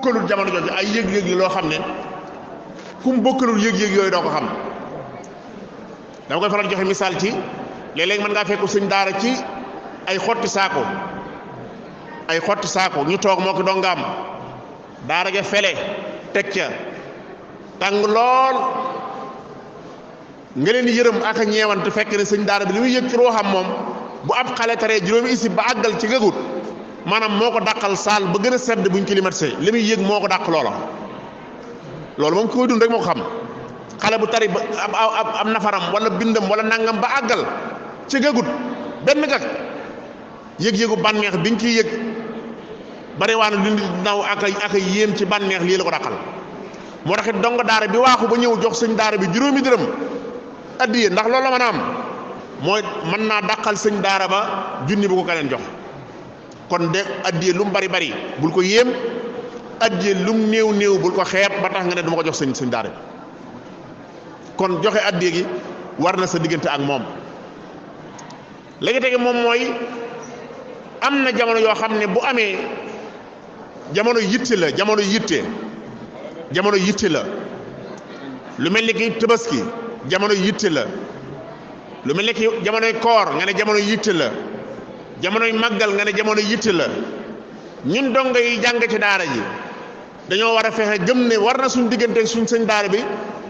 bokkalul jamono jooju ay yëg-yëg yi loo xam ne kum bokkalul yëg-yëg yooyu doo ko xam. dama koy faral joxe misaal ci léeg-léeg mën ngaa fekk sëñ daara ci ay xotti saako ñu toog moo ko dongaam daara ja fele teg ca tàng lool nga leen yërëm ak a ñeewante fekk ne sëñ daara bi li muy yëg ci ruuxam moom bu ab xale taree juróomi isib ba àggal ci gëgut maanaam moo ko dàqal saal ba gën a sedd buñ climatisé li muy yëg moo ko dàq loola loolu moom ku koy dund rek moo ko xam xale bu tari ba ab nafaram wala bindam wala nangam ba àggal ci gëgut benn gag yëg-yëgu bànneex biñ ciy yëg bari waa na lu nit naw ak yéem ci bànneex lii la ko dàqal moo taxit dongo daara bi waaxu ba ñëw jox sëñ daara bi juróomi dërëm addiye ndax loolu la mën a am mooy mën naa dàqal sëñ daara ba junni bu ko keneen jox kon de addiye lu mu bari bari bul ko yéem addiye lu mu néew néew bul ko xeeb ba tax nga ne duma ko jox sëñ daara bi kon joxe addiye gi war na sa diggante ak moom léegi tege moom mooy am na jamono yoo xam ne bu amee jamono yitte la jamono yitte la lu mel ni ki tabaski jamono yitte la lu mel ni ki jamonoy koor nga ne jamono yitte la jamonoy màggal nga ne jamono yitte la ñun dongo yi jàng ci daara ji dañoo war a fexe gëm ne war na suñ diggante suñ sëñ daara bi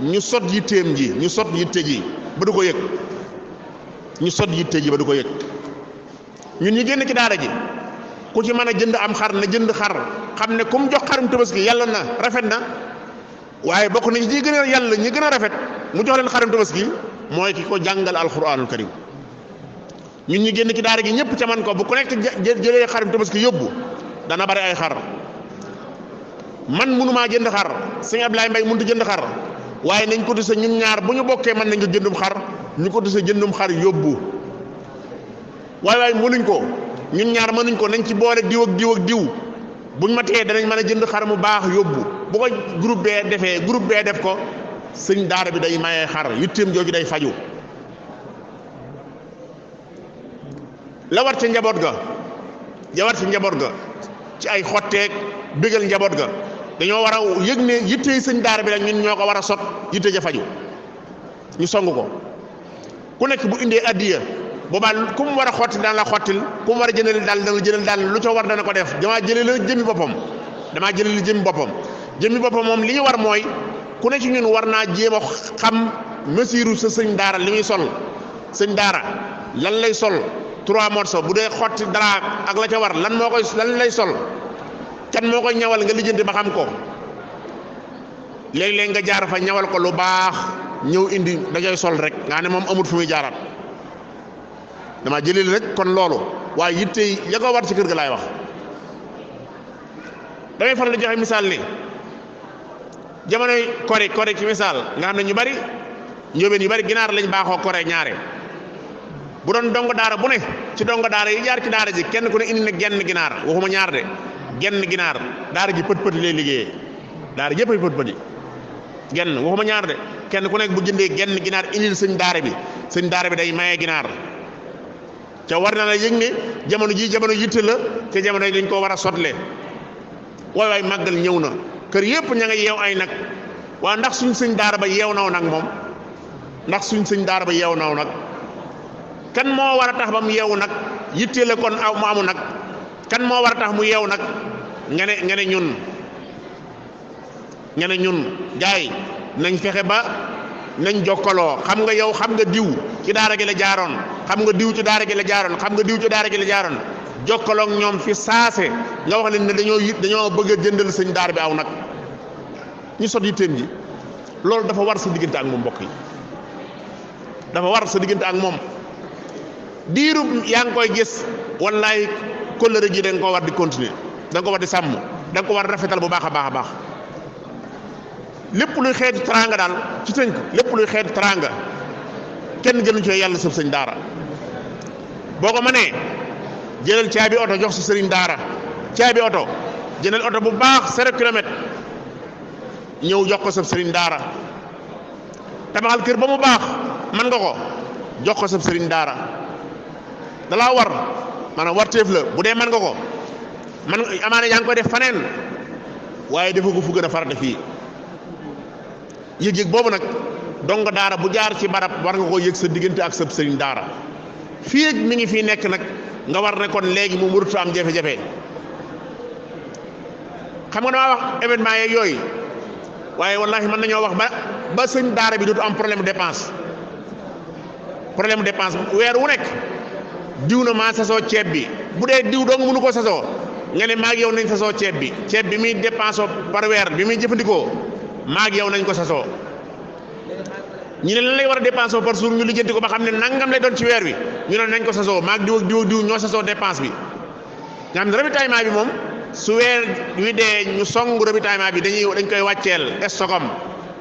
ñu sot yitteem ji ñu sot yitte ji ba du ko yëg ñun ñi génn ci daara ji ku ci mën a jënd am xar na jënd xar xam ne comme jox xarum tabaski yàlla na rafet na waaye bokk nañ ñi gën a yàlla ñi gën a rafet mu jox leen xarum tabaski mooy ki ko jàngal alquranul karim ñun ñi génn ci daara gi ñëpp ca man ko bu ku nekk jëlee xarum tabaski yóbbu dana bari ay xar man mënumaa jënd xar sëñ Ablaye Mbaye mënut a jënd xar waaye nañ ko dese ñun ñaar bu ñu bokkee mën nañ ko jëndum xar ñu ko dese jëndum xar yóbbu waaye mënuñ ko ñun ñaar mënuñ ko nañ ci boole diw ak diw buñ ma tee danañ mën a jënd xar mu baax yóbbu bu ko groupe bee def ko sëñ daara bi day mayee xar yitteem jooju day faju la war ca njaboot ga ci ay xotteeg bégal njaboot ga dañoo war a yëg ne yittey sëñ daara bi la ñun ñoo ko war a sot yitte ja faju ñu song ko ku nekk bu indee addiya boobaa ku mu war a xotti dana la xottil ku mu war a jëndal daal dana jëndal daal lu ca war dana ko def damaa jëlee la jëmmi boppam moom li ñu war mooy ku ne ci ñun war naa jéem a xam mesure sa sëñ daara li muy sol sëñ daara lan lay sol 3 morceaux bu dee xotti dara ak la ca war lan lay sol kan moo koy ñawal nga lijjanti ba xam ko léeg-léeg nga jaar fa ñawal ko lu baax ñëw indi dajay sol rek nga ne moom amut fu muy jaaraat dama jëlil rek kon loolu waaye yitte ya ko war ci kër ga laay wax damay faral di joxe misaal ni jamonoy kori ci misaal nga xam ne ñu bari njóobeen yu bari ginaar lañ baaxoo kore ñaare bu doon dongo daara bu ne ci dongo daara yi jaar ci daara ji kenn ku ne indi na genn ginaar waxuma ñaar de genn ginaar daara ji pët lay liggéeyee daara jëpp ay pët genn waxuma ñaar de kenn ku nekk bu jëndee genn ginaar indil sëñ daara bi day maye ginaar ca war na la yëg ne jamono ji jamono yitte la te jamono yi dañ koo war a sotle waay màggal ñëw na kër yëpp ña nga yeew ay nag waa ndax suñ sëñ daara ba yeew naw nag moom kan moo war a tax ba mu yeewu nag yitte la kon mu amu nag kan moo war a tax mu yeewu nag nga ne ñun gaay nañ fexe ba nañ jokkaloo xam nga diw ci daara gi la jaaroon xam nga diw ci daara gi la jaaroon jokkaloo ak ñoom fi saase nga wax leen ne dañoo bëgg a jëndal sëñ daara bi aw nag ñu sot yitteem ji loolu dafa war sa diggante ak moom mbokk yi dafa war sa diggante ak moom diirub yaa ngi koy gis wallaay kóllëre ji da nga ko war di continuer da nga ko war di sàmm da nga ko war rafetal bu baax a baax lépp luy xeetu teraanga daal ci tënk lépp luy xeetu teraanga kenn gënu ci yàlla sëb sëñ daara boo ko mënee jëlal caabi oto jox sa sëriñ daara caabi oto jëlal oto bu baax 0 kilomètre ñëw jox ko sa sëriñ daara tabaxal kër ba mu baax mën nga ko jox ko sa sëriñ daara dalaa war maanaam warteef la bu dee mën nga ko man amaana yaa ngi koy def faneen waaye defu ko fu gën a farata fii yëg-yëg boobu nag dong daara bu jaar ci barab war nga koo yëg sa diggante ak sa sëriñ daara fii ak mi ngi fii nekk nag nga war ne kon léegi mu mënut am jafe-jafe xam nga damaa wax événement yeeg yooyu waaye wallahi mën nañoo wax ba sëñ daara bi dootu am problème dépense weer wu nekk diw na maa sasoo ceeb bi bu dee diw dong mënu ko sasoo nga ne maag yow nañ sasoo ceeb bi muy dépense par weer bi muy jëfandikoo maag yow nañ ko sasoo ñu ne lan lay war a dépense par jour ñu lijjanti ko ba xam ne nangam lay doon ci weer wi ñu ne nañ ko sasoo maag diw ak diw ñoo sasoo dépense bi nga xam ne ravitaillement bi moom su weer wi dee ñu song ravitaillement bi dañ koy wàcceel stockom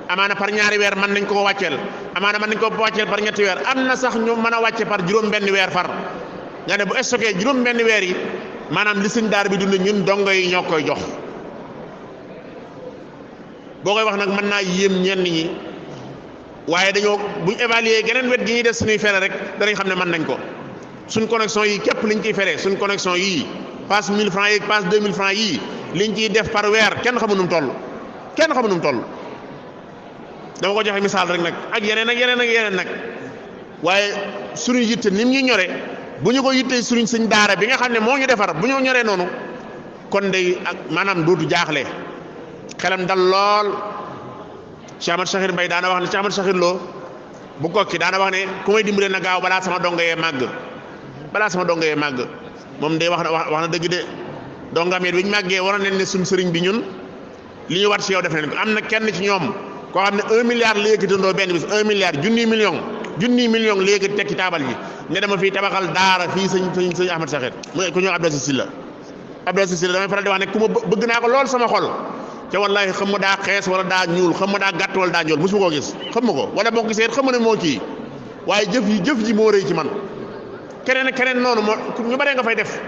amaana par ñaari weer mën nañ ko wàcceel amaana mën nañ ko wàcceel par ñetti weer am na sax ñu mën a wàcce par juróom-benn weer far nga ne bu stocké juróom-benn weer yi maanaam li sëñ daara bi dund ñun dongo yi ñoo koy jox boo koy wax nag mën naa yéem ñenn ñi waaye dañoo buñ évaluer geneen wet gi ñuy def suñuy fere rek danañ xam ne mën nañ ko suñ connexion yi képp liñ ciy fere suñ connexion yii passe 1000 francs yi passe 2000 francs yii liñ ciy def par weer kenn xamu nu mu toll dama ko joxe misaal rek nag ak yeneen nag waaye suñu yitte nim ñuy ñore bu ñu ko yittee suñu sëñ daara bi nga xam ne moo ñu defar bu ñu ñoree noonu kon day ak maanaam dootu jaaxle xelam dal lool Cheikh Ahmad Sakhir Mbaye daana wax ne Cheikh Ahmad Sakhir Lo bu kokki daana wax ne ku may dimbale na gaaw balaa sama dongo yee màgg moom day wax na dëgg de dongam yi bi ñu màggee waroon nañ ne suñ sëriñ bi ñun li ñu war ci yow def nañ ko am na kenn ci ñoom koo xam ne 1 milliard la yëkkatandoo benn bis 1 milliard junniy million la yëkkati teg ci taabal ji ne dama fii tabaxal daara fii sëñ Ahmad Sakhir mu ku ñëw Abdou Silla damay faral di wax ne ku ma bëgg naa ko lool sama xol te wallahi xam ma daa xees wala daa ñuul xam ma daa gàtt wala daa ñuul mosuma koo gis xam ma ko wala boo ko gisee xam ma ne moo kii waaye jëf ji moo rëy ci man keneen noonu moo ñu bare nga fay def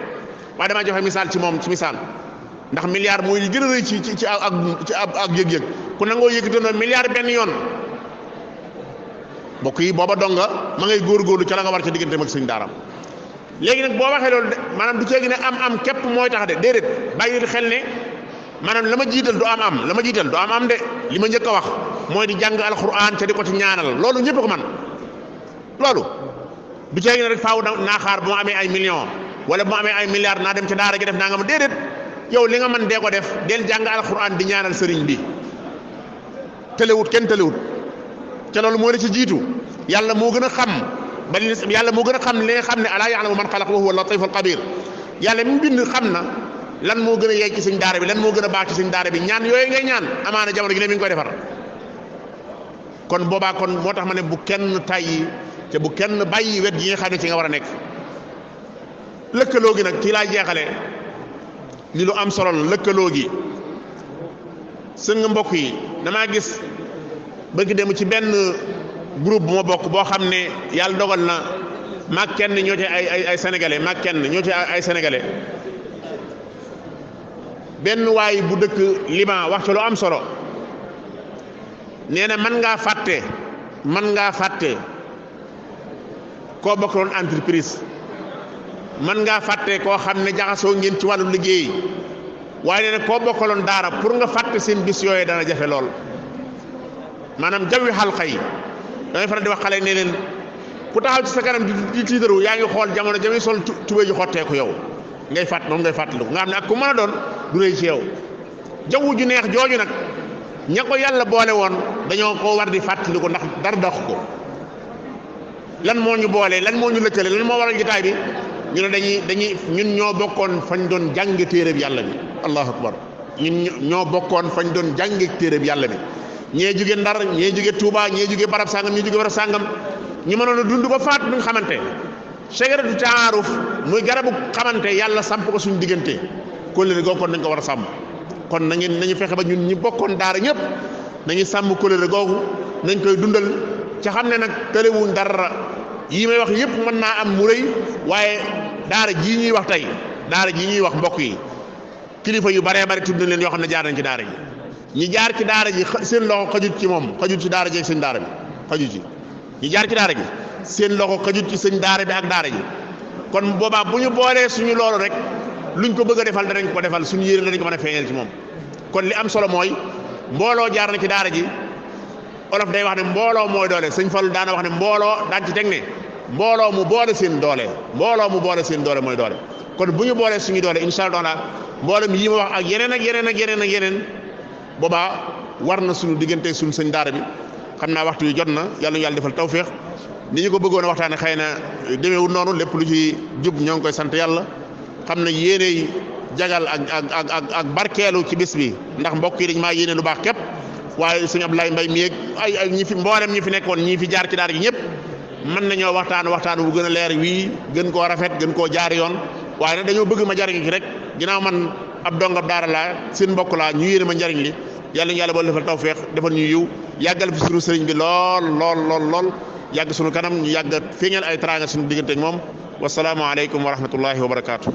waaye damaa joxe misaal ci moom ci misaal ndax milliard mooy li gën a rëy ci ak yëg-yëg ku nangoo yëkkatandoo milliard benn yoon mbokk yi booba donga ma ngay góorgóorlu ca la nga war ca diggante ak sëñ daaram léegi nag boo waxee loolu maanaam du ceegi ne am képp mooy tax de déedéet bàyyi xel ne maanaam la ma jiital du am de li ma njëkk a wax mooy di jàng alxuraan ca di ko ci ñaanal loolu ñëpp ko man loolu du ceegi ne rek faaw naa xaar bu ma amee ay millions wala bu ma amee ay milliards naa dem ca daara ji def naa nga ma déedéet yow li nga mën dee ko def del jàng alxuraan di ñaanal sëriñ bi kenn tëlewut ca loolu moo la ci jiitu yàlla moo gën a xam li nga xam ne alaa ya'lamu man xalaq wa huwa latiful xabir yàlla mi bind xam na lan moo gën a yey ci sëñ daara bi lan moo gën a baax ci sëñ daara bi ñaan yooyu ngay ñaan amaana jamono gi ne mi ngi koy defar kon boobaa kon moo tax ma ne bu kenn tàyyi te bu kenn bàyyi wet yi nga xam ne ci nga war a nekk lëkkaloo gi nag kii laa jeexale li lu am solo la lëkkaloo gi sën nga mbokk yi damaa gis bëgg dem ci benn groupe bu ma bokk boo xam ne yàlla dogal na maag kenn ñoo ci ay sénégalais maag kenn ñoo ci ay sénégalais benn waay bu dëkk Liban wax ci lu am solo nee na mën ngaa fàtte koo bokkaloon entreprise mën ngaa fàtte koo xam ne jaxasoo ngeen ci wàllu liggéey waaye nee na koo bokkaloon daara pour nga fàtte seen bis yooyu dana jafe lool maanaam jawwi xalqa yi damay faral di wax xale ne leen ku taxaw ci sa kanam di tiitaru yaa ngi xool jamono jami sol tubéy ju xotteeku yow ngay fàttaliku nga xam ne ak ku mën a doon du rëy ci yow jaww ju neex jooju nag ña ko yàlla boole woon dañoo ko war di fàttaliku ndax dara dox ko lan moo ñu boole lan moo ñu lëkkale lan moo waral jotaay bi ñu ne dañuy ñun ñoo bokkoon fañ doon jànge téere bi yàlla bi allahu akbar ñun ñoo bokkoon fañ doon jànge téere bi yàlla bi ñee jóge Ndar ñee jóge Touba ñee jóge barab sàngam ñee jóge barab sàngam ñu mënoon a dund ba faat duñ xamante segaratu taaruf muy garabu xamante yàlla samp ko suñu diggante kóllëre googu kon nañ ko war a sàmm kon nañu fexe ba ñun ñi bokkoon daara ñëpp nañu sàmm kóllëre googu nañ koy dundal ca xam ne nag tëlewuñ dara yi may wax yëpp mën naa am mu rëy waaye daara jii ñuy wax tey daara jii ñuy wax mbokk yi kilifa yu baree bari tudd nañ leen yoo xam ne jaar nañ ci daara ji ñi jaar ci daara ji seen loxo xajut ci moom xajut ci daara ji ak sëñ daara bi xajut ci ñi jaar ci daara ji seen loxo xajut ci sëñ daara bi ak daara ji kon boobaa bu ñu boolee suñu loolu rek luñ ko bëgg a defal danañ ko defal suñu yéene danañ ko mën a feeñal ci moom kon li am solo mooy mbooloo jaar na ci daara ji olof day wax ne mbooloo mooy doole sëñ Fallu daana wax ne mbooloo daan ci teg ne mbooloo mu boole seen doole mooy doole kon bu ñu boolee suñu doole incha allah mboolem yi ma wax ak yeneen boobaa war na suñu diggante suñu sëñ daara bi xam naa waxtu wi jot na yàlla ñu yàlla defal tawféex ni ñu ko bëggoon a waxtaane xëy na demeewul noonu lépp lu ci jub ñoo ngi koy sant yàlla xam na yéeney jagal ak barkeelu ci bis bi ndax mbokk yi dañ maa yéene lu baax képp waaye sëñ Abdoulaye Mbaye mi ay ñi fi mboolem ñi fi nekkoon ñi fi jaar ci daara ji ñëpp mën nañoo waxtaan bu gën a leer wii gën koo rafet gën koo jaar yoon waaye nag dañoo bëgg ma jariñ ci rek ginnaaw man ab dongab daara laa seen mbokk laa ñu yéene ma njariñ li yàlla ñu yàlla boole defal tawfeex defal ñu yiw yàggal fi sunu sëriñ bi lool yàgg sunu kanam ñu yàgg feeñal ay teraanga sunu diggante ak moom wasalaamu aleykum wa rahmatullahi wa barakaatu.